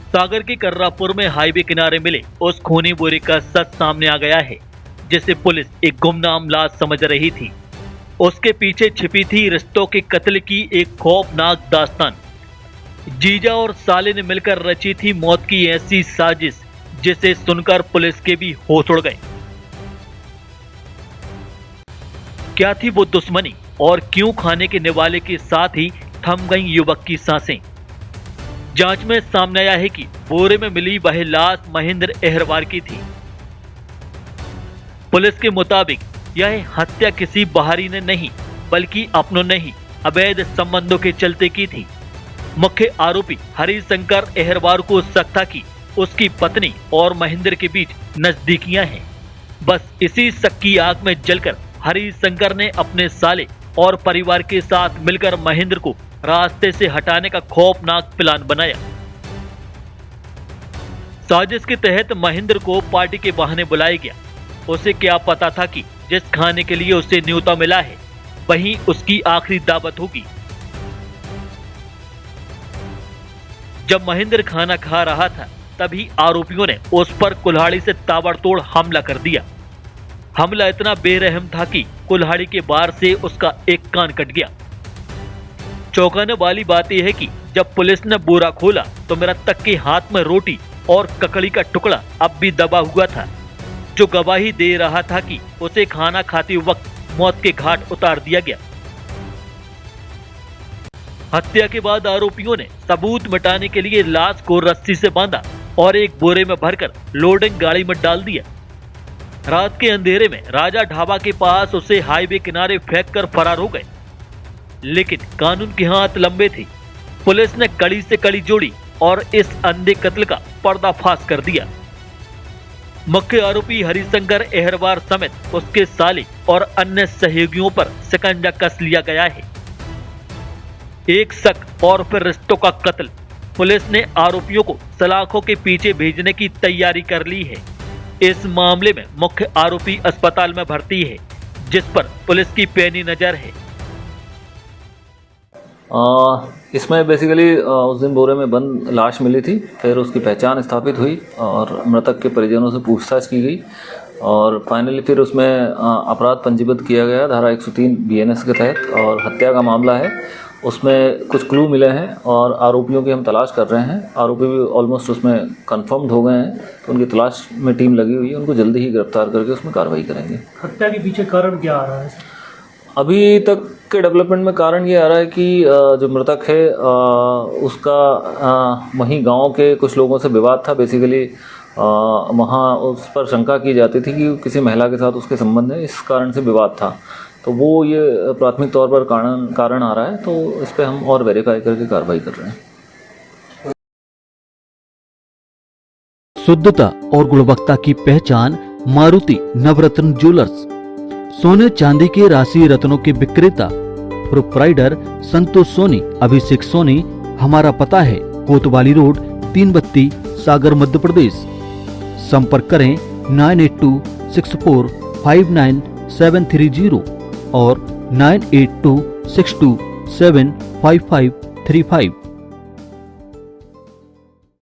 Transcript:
सागर के कर्रापुर में हाईवे किनारे मिले उस खूनी बोरे का सच सामने आ गया है, जिसे पुलिस एक गुमनाम लाश समझ रही थी। उसके पीछे छिपी थी रिश्तों के कत्ल की एक खौफनाक दास्तान। जीजा और साले ने मिलकर रची थी मौत की ऐसी साजिश, जिसे सुनकर पुलिस के भी होश उड़ गए। क्या थी वो दुश्मनी और क्यों खाने के निवाले के साथ ही थम गई युवक की सांसें? जांच में सामने आया है कि बोरे में मिली वह लाश महेंद्र अहरवार की थी। पुलिस के मुताबिक यह हत्या किसी बाहरी ने नहीं, बल्कि अपनों ने ही अवैध संबंधों के चलते की थी। मुख्य आरोपी हरिशंकर अहरवार को शक था कि उसकी पत्नी और महेंद्र के बीच नजदीकियां हैं। बस इसी शक की आग में जलकर हरिशंकर ने अपने साले और परिवार के साथ मिलकर महेंद्र को रास्ते से हटाने का खौफनाक प्लान बनाया। साजिश के तहत महेंद्र को पार्टी के बहाने बुलाया गया। उसे क्या पता था कि जिस खाने के लिए उसे न्योता मिला है वहीं उसकी आखिरी दावत होगी। जब महेंद्र खाना खा रहा था तभी आरोपियों ने उस पर कुल्हाड़ी से ताबड़तोड़ हमला कर दिया। हमला इतना बेरहम था कि कुल्हाड़ी के वार से उसका एक कान कट गया। चौंकाने वाली बात यह है कि जब पुलिस ने बोरा खोला तो मृतक के हाथ में रोटी और ककड़ी का टुकड़ा अब भी दबा हुआ था, जो गवाही दे रहा था कि उसे खाना खाते वक्त मौत के घाट उतार दिया गया। हत्या के बाद आरोपियों ने सबूत मिटाने के लिए लाश को रस्सी से बांधा और एक बोरे में भरकर लोडिंग गाड़ी में डाल दिया। रात के अंधेरे में राजा ढाबा के पास उसे हाईवे किनारे फेंक कर फरार हो गए। लेकिन कानून के हाथ लंबे थे। पुलिस ने कड़ी से कड़ी जोड़ी और इस अंधे कत्ल का पर्दाफाश कर दिया। मुख्य आरोपी हरिशंकर अहरवार समेत उसके साले और अन्य सहयोगियों पर शिकंजा कस लिया गया है। एक शक और फिर रिश्तों का कत्ल। पुलिस ने आरोपियों को सलाखों के पीछे भेजने की तैयारी कर ली है। इस मामले में मुख्य आरोपी अस्पताल में भर्ती है, जिस पर पुलिस की पैनी नजर है। इसमें बेसिकली उस दिन बोरे में बंद लाश मिली थी। फिर उसकी पहचान स्थापित हुई और मृतक के परिजनों से पूछताछ की गई और फाइनली फिर उसमें अपराध पंजीबद्ध किया गया धारा 103 BNS के तहत। और हत्या का मामला है, उसमें कुछ क्लू मिले हैं और आरोपियों की हम तलाश कर रहे हैं। आरोपी भी ऑलमोस्ट उसमें कंफर्म्ड हो गए हैं, तो उनकी तलाश में टीम लगी हुई है। उनको जल्दी ही गिरफ्तार करके उसमें कार्रवाई करेंगे। हत्या के पीछे कारण क्या आ रहा है? अभी तक के डेवलपमेंट में कारण ये आ रहा है कि जो मृतक है उसका वहीं गांव के कुछ लोगों से विवाद था। बेसिकली वहाँ उस पर शंका की जाती थी कि किसी महिला के साथ उसके संबंध है, इस कारण से विवाद था। तो वो ये प्राथमिक तौर पर कारण आ रहा है, तो इस पर हम और वेरीफाई करके कार्रवाई कर रहे हैं। शुद्धता और गुणवत्ता की पहचान मारुति नवरत्न ज्वेलर्स। सोने चांदी के राशि रत्नों के विक्रेता प्रोप्राइटर संतोष सोनी, अभिषेक सोनी। हमारा पता है कोतवाली रोड, 3 बत्ती, सागर, मध्य प्रदेश। संपर्क करें 9826459730 और 9826275535।